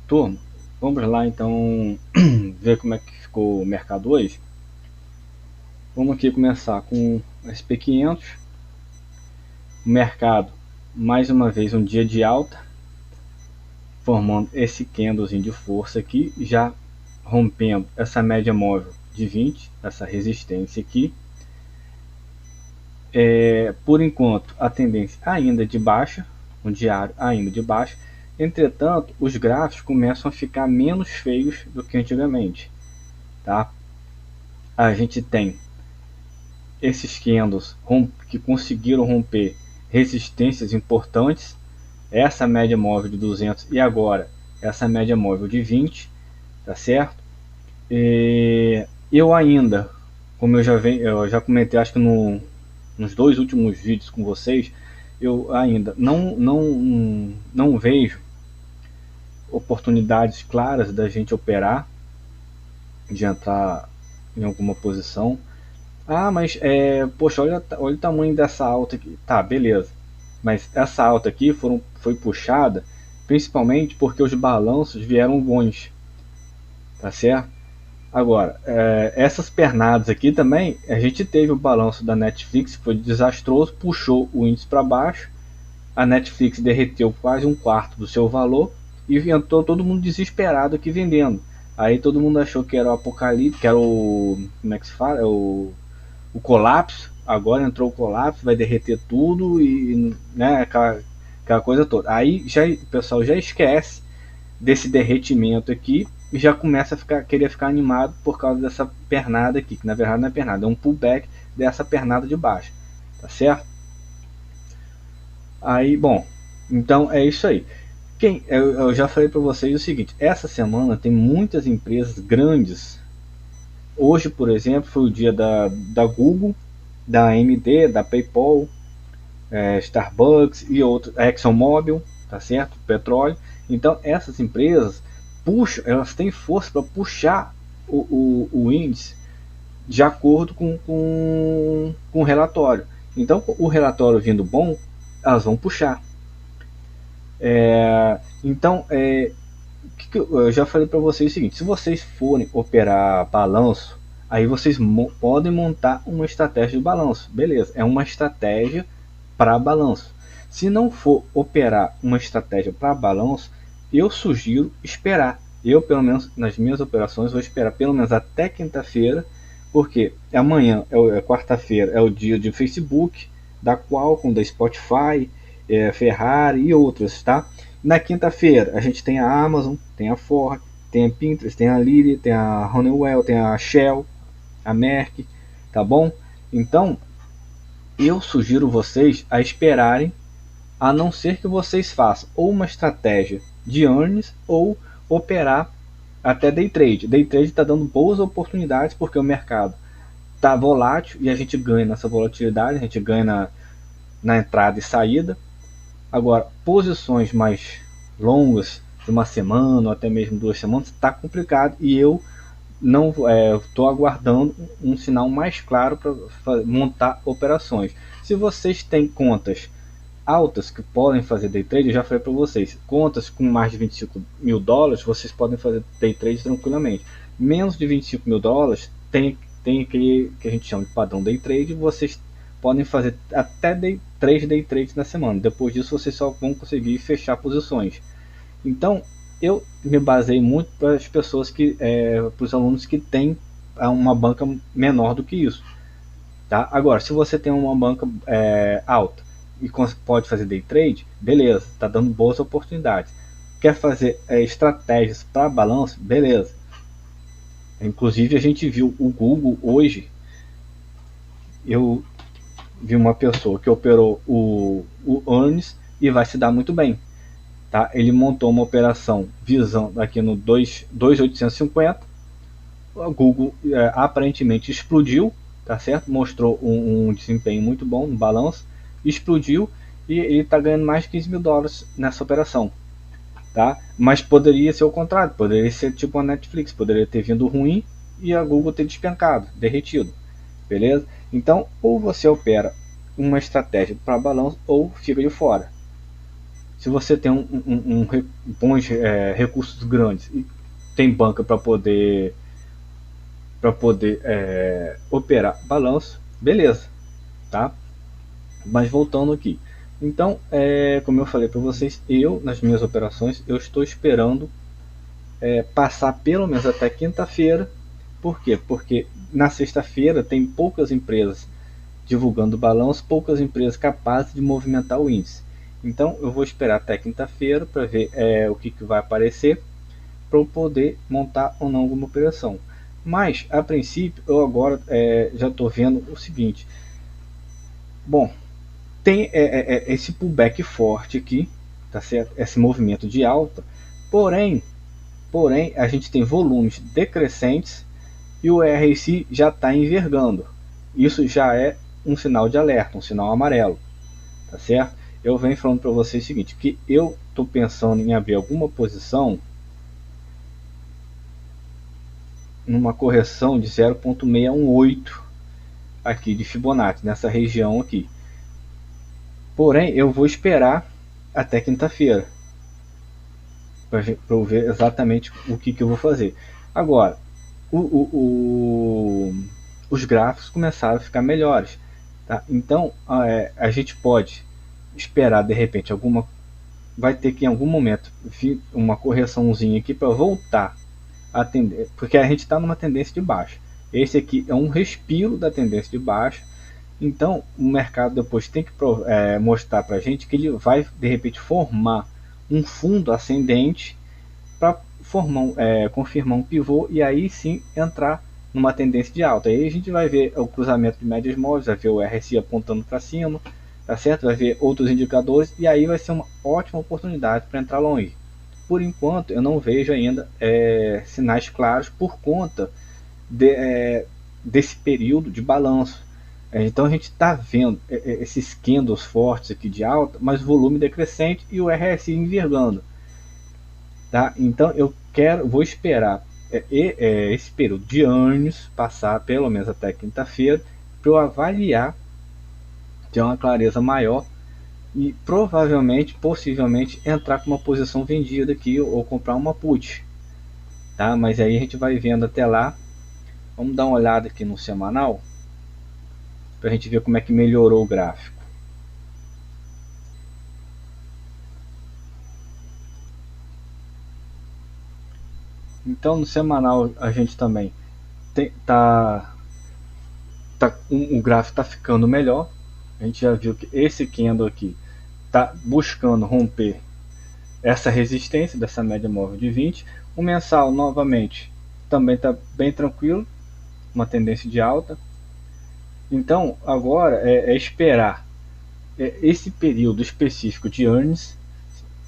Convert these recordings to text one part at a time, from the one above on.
Turma, vamos lá então ver como é que ficou o mercado hoje. Vamos aqui começar com o SP500. O mercado, mais uma vez, um dia de alta, formando esse candlezinho de força aqui, já rompendo essa média móvel de 20, essa resistência aqui. Por enquanto, a tendência ainda de baixa, um diário ainda de baixa. Entretanto, os gráficos começam a ficar menos feios do que antigamente, tá? A gente tem esses candles que conseguiram romper resistências importantes, essa média móvel de 200 e agora essa média móvel de 20, tá certo? Eu ainda, como eu já comentei, acho que nos dois últimos vídeos com vocês, eu ainda não vejo oportunidades claras da gente operar, de entrar em alguma posição. Ah, mas poxa, olha o tamanho dessa alta aqui. Tá, beleza. Mas essa alta aqui foi puxada principalmente porque os balanços vieram bons, tá certo? Agora, essas pernadas aqui também, a gente teve o balanço da Netflix, que foi desastroso, puxou o índice para baixo, a Netflix derreteu quase um quarto do seu valor e entrou todo mundo desesperado aqui vendendo. Aí todo mundo achou que era o apocalipse, que era o, como é que se fala? O colapso. Agora entrou o colapso, vai derreter tudo e, né, aquela coisa toda. Aí o pessoal já esquece desse derretimento aqui e já começa a querer ficar animado por causa dessa pernada aqui, que na verdade não é pernada, é um pullback dessa pernada de baixo, tá certo? Aí, bom, então é isso aí. Eu já falei para vocês o seguinte: essa semana tem muitas empresas grandes. Hoje, por exemplo, foi o dia da Google, da AMD, da PayPal, Starbucks e outros, ExxonMobil, tá certo? Petróleo. Então essas empresas puxam, elas têm força para puxar o índice de acordo com o relatório. Então o relatório vindo bom, elas vão puxar. Então eu já falei para vocês o seguinte: se vocês forem operar balanço, aí vocês podem montar uma estratégia de balanço, beleza? É uma estratégia para balanço. Se não for operar uma estratégia para balanço, eu sugiro esperar. Eu, pelo menos nas minhas operações, vou esperar pelo menos até quinta-feira, porque amanhã quarta-feira, é o dia de Facebook, da Qualcomm, da Spotify, Ferrari e outras, tá? Na quinta-feira a gente tem a Amazon, tem a Ford, tem a Pinterest, tem a Lilly, tem a Honeywell, tem a Shell, a Merck, tá bom? Então eu sugiro vocês a esperarem, a não ser que vocês façam ou uma estratégia de earnings ou operar até day trade. Day trade está dando boas oportunidades porque o mercado está volátil e a gente ganha nessa volatilidade, a gente ganha na entrada e saída. Agora, posições mais longas, de uma semana ou até mesmo 2 semanas, está complicado e eu não estou aguardando um sinal mais claro para montar operações. Se vocês têm contas altas que podem fazer day trade, eu já falei para vocês, contas com mais de 25 mil dólares, vocês podem fazer day trade tranquilamente. Menos de 25 mil dólares, tem aquele que a gente chama de padrão day trade, vocês podem fazer até 3 day trades na semana. Depois disso, vocês só vão conseguir fechar posições. Então, eu me basei muito para as pessoas para os alunos que têm uma banca menor do que isso. Tá? Agora, se você tem uma banca alta e pode fazer day trade, beleza, está dando boas oportunidades. Quer fazer estratégias para balanço, beleza. Inclusive a gente viu o Google hoje, eu vi uma pessoa que operou o earnings e vai se dar muito bem. Tá? Ele montou uma operação visando aqui no 2.850. O Google aparentemente explodiu, tá certo? Mostrou um desempenho muito bom no balanço, explodiu e ele está ganhando mais de 15 mil dólares nessa operação. Tá? Mas poderia ser o contrário, poderia ser tipo a Netflix, poderia ter vindo ruim e a Google ter despencado, derretido. Beleza? Então, ou você opera uma estratégia para balanço ou fica de fora. Se você tem bons recursos grandes e tem banca para poder operar balanço, beleza, tá? Mas voltando aqui, então, como eu falei para vocês, eu nas minhas operações eu estou esperando passar pelo menos até quinta-feira. Por quê? Porque na sexta-feira tem poucas empresas divulgando balanço, poucas empresas capazes de movimentar o índice. Então eu vou esperar até quinta-feira para ver o que vai aparecer, para eu poder montar ou não alguma operação. Mas a princípio eu agora já estou vendo o seguinte: bom, tem esse pullback forte aqui, tá certo? Esse movimento de alta, porém a gente tem volumes decrescentes e o RSI já está envergando. Isso já é um sinal de alerta, um sinal amarelo, tá certo? Eu venho falando para vocês o seguinte, que eu estou pensando em abrir alguma posição numa correção de 0,618 aqui de Fibonacci, nessa região aqui. Porém, eu vou esperar até quinta-feira para eu ver exatamente o que eu vou fazer. Agora, os gráficos começaram a ficar melhores, tá? Então a gente pode esperar de repente vai ter que em algum momento uma correçãozinha aqui para voltar a atender, porque a gente está numa tendência de baixa. Esse aqui é um respiro da tendência de baixa. Então o mercado depois tem que mostrar para a gente que ele vai de repente formar um fundo ascendente para confirmar um pivô e aí sim entrar numa tendência de alta. Aí a gente vai ver o cruzamento de médias móveis, vai ver o RSI apontando para cima, tá certo? Vai ver outros indicadores e aí vai ser uma ótima oportunidade para entrar longe. Por enquanto eu não vejo ainda sinais claros por conta desse período de balanço. Então a gente está vendo esses candles fortes aqui de alta, mas volume decrescente e o RSI envergando. Tá? Então eu vou esperar esse período de earnings passar pelo menos até quinta-feira para eu avaliar, ter uma clareza maior e possivelmente entrar com uma posição vendida aqui ou comprar uma put, tá? Mas aí a gente vai vendo até lá. Vamos dar uma olhada aqui no semanal para a gente ver como é que melhorou o gráfico. Então no semanal a gente também o gráfico está ficando melhor. A gente já viu que esse candle aqui está buscando romper essa resistência dessa média móvel de 20. O mensal novamente também está bem tranquilo, uma tendência de alta. Então agora é esperar esse período específico de earnings,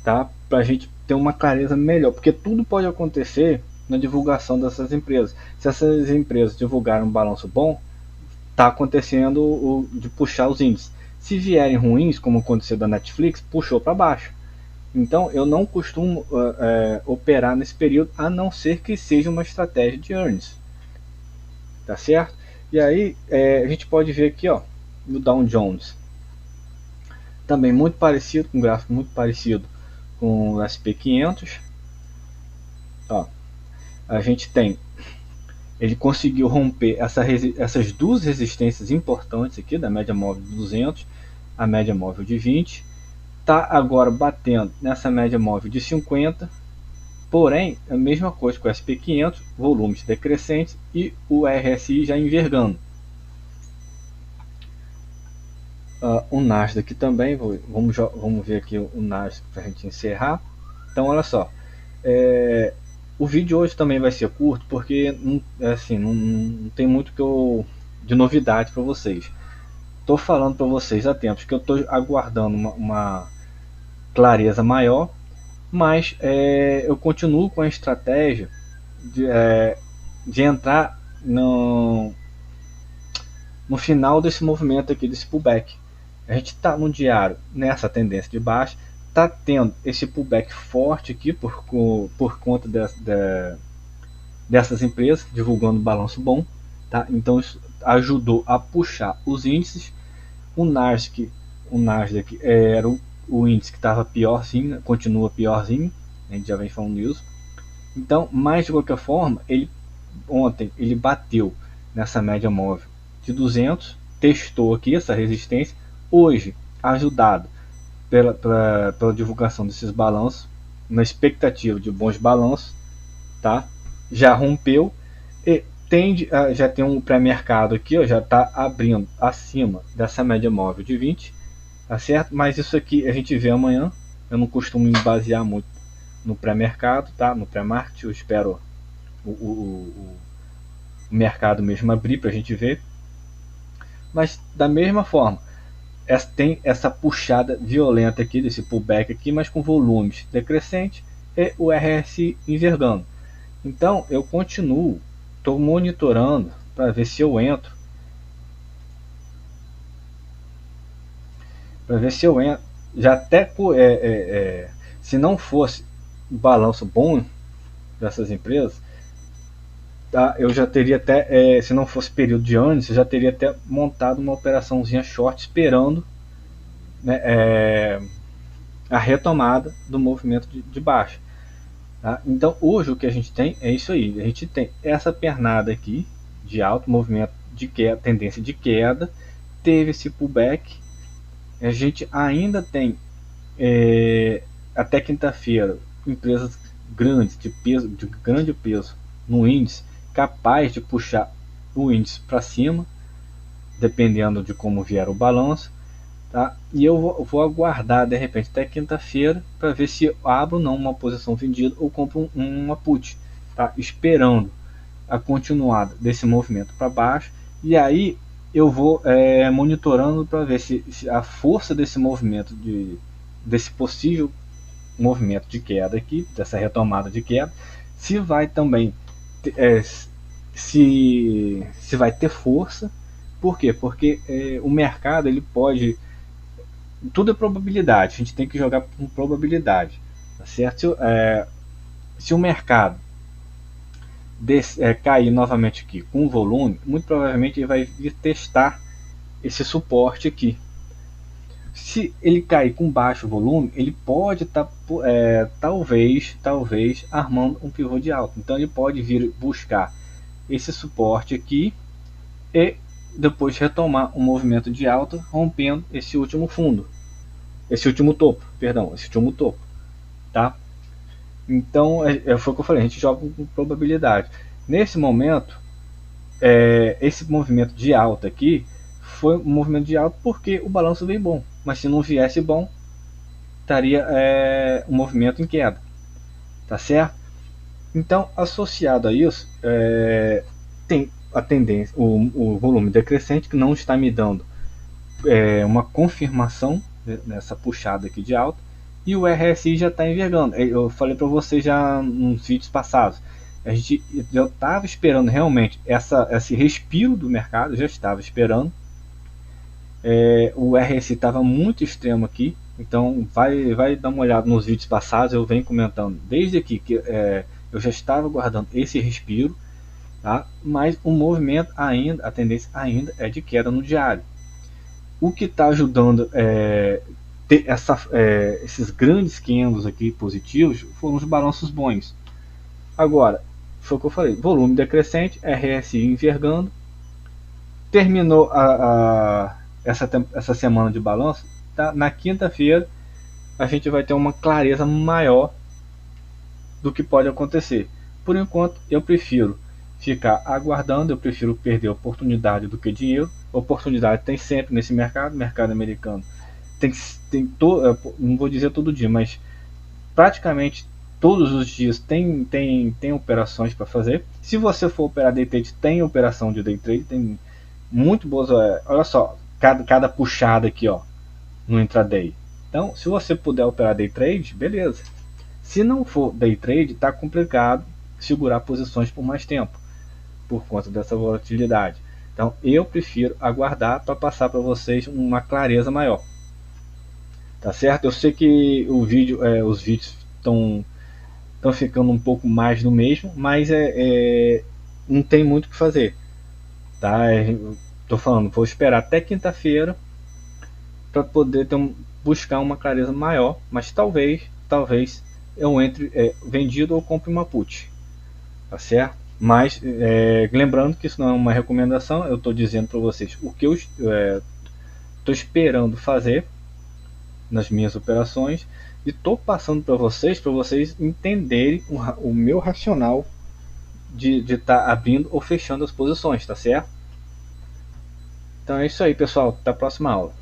tá? Para a gente ter uma clareza melhor, porque tudo pode acontecer na divulgação dessas empresas. Se essas empresas divulgarem um balanço bom, está acontecendo de puxar os índices. Se vierem ruins, como aconteceu da Netflix, puxou para baixo. Então eu não costumo operar nesse período, a não ser que seja uma estratégia de earnings, tá certo? E aí a gente pode ver aqui, ó, no Dow Jones, também muito parecido, com um gráfico muito parecido com o SP500. Ó, a gente tem, ele conseguiu romper essas duas resistências importantes aqui, da média móvel de 200, a média móvel de 20, está agora batendo nessa média móvel de 50, porém a mesma coisa com o SP500, volumes decrescentes e o RSI já envergando. O Nasdaq também, vamos ver aqui o Nasdaq para a gente encerrar. Então olha só, o vídeo hoje também vai ser curto, porque não tem muito de novidade para vocês. Estou falando para vocês há tempos que eu estou aguardando uma clareza maior, mas eu continuo com a estratégia de entrar no final desse movimento aqui, desse pullback. A gente está no diário nessa tendência de baixa, está tendo esse pullback forte aqui por conta dessas empresas divulgando balanço bom, tá? Então isso ajudou a puxar os índices. O Nasdaq era o índice que estava piorzinho, continua piorzinho, a gente já vem falando isso. Então, mas de qualquer forma, ontem ele bateu nessa média móvel de 200, testou aqui essa resistência. Hoje, ajudado pela divulgação desses balanços, na expectativa de bons balanços, tá? Já rompeu e já tem um pré-mercado aqui, ó, já está abrindo acima dessa média móvel de 20, tá certo? Mas isso aqui a gente vê amanhã. Eu não costumo me basear muito no pré-mercado, tá? No pré-market, eu espero o mercado mesmo abrir para a gente ver. Mas da mesma forma, tem essa puxada violenta aqui, desse pullback aqui, mas com volumes decrescentes e o RSI envergando. Então eu continuo, estou monitorando para ver se eu entro, já até se não fosse um balanço bom dessas empresas, tá, eu já teria até, se não fosse período de anos, eu já teria até montado uma operaçãozinha short esperando, né, a retomada do movimento de baixa. Tá? Então hoje o que a gente tem é isso aí, a gente tem essa pernada aqui de alto, movimento de queda, tendência de queda, teve esse pullback, a gente ainda tem até quinta-feira empresas grandes de grande peso no índice, capaz de puxar o índice para cima, dependendo de como vier o balanço. Tá? E eu vou aguardar de repente até quinta-feira para ver se abro ou não uma posição vendida ou compro uma put, tá? Esperando a continuada desse movimento para baixo, e aí eu vou monitorando para ver se a força desse movimento, desse possível movimento de queda aqui, dessa retomada de queda, se vai também se vai ter força. Por quê? Porque o mercado ele pode, tudo é probabilidade, a gente tem que jogar com probabilidade, tá certo? Se o mercado cair novamente aqui com volume, muito provavelmente ele vai vir testar esse suporte aqui. Se ele cair com baixo volume, ele pode estar talvez armando um pivô de alta. Então ele pode vir buscar esse suporte aqui e depois retomar um movimento de alta, rompendo esse último fundo, esse último topo, tá? Então foi o que eu falei, a gente joga com probabilidade. Nesse momento, esse movimento de alta aqui foi um movimento de alta porque o balanço veio bom, mas se não viesse bom, estaria um movimento em queda, tá certo? Então, associado a isso, tem a tendência, o volume decrescente, que não está me dando uma confirmação nessa puxada aqui de alta, e o RSI já está envergando. Eu falei para vocês já nos vídeos passados, eu estava esperando realmente esse respiro do mercado, já estava esperando. O RSI estava muito extremo aqui, então vai dar uma olhada nos vídeos passados, eu venho comentando desde aqui que eu já estava guardando esse respiro, tá? Mas o movimento ainda, a tendência ainda é de queda no diário. O que está ajudando ter esses grandes candles aqui positivos foram os balanços bons. Agora, foi o que eu falei, volume decrescente, RSI envergando, terminou essa semana de balanço, tá? Na quinta-feira a gente vai ter uma clareza maior do que pode acontecer. Por enquanto eu prefiro ficar aguardando, eu prefiro perder oportunidade do que dinheiro. Oportunidade tem sempre nesse mercado americano. Não vou dizer todo dia, mas praticamente todos os dias tem operações para fazer. Se você for operar day trade, tem operação de day trade, tem muito boas. Olha só, cada puxada aqui, ó, no intraday. Então, se você puder operar day trade, beleza. Se não for day trade, tá complicado segurar posições por mais tempo, por conta dessa volatilidade. Então eu prefiro aguardar para passar para vocês uma clareza maior, tá certo? Eu sei que os vídeos estão ficando um pouco mais do mesmo, mas não tem muito o que fazer, tá? Tô falando, vou esperar até quinta-feira para poder buscar uma clareza maior, mas talvez eu entre vendido ou compre uma put, tá certo? Mas lembrando que isso não é uma recomendação, eu estou dizendo para vocês o que eu estou esperando fazer nas minhas operações e estou passando para vocês entenderem o meu racional de estar abrindo ou fechando as posições, tá certo? Então é isso aí, pessoal. Até a próxima aula.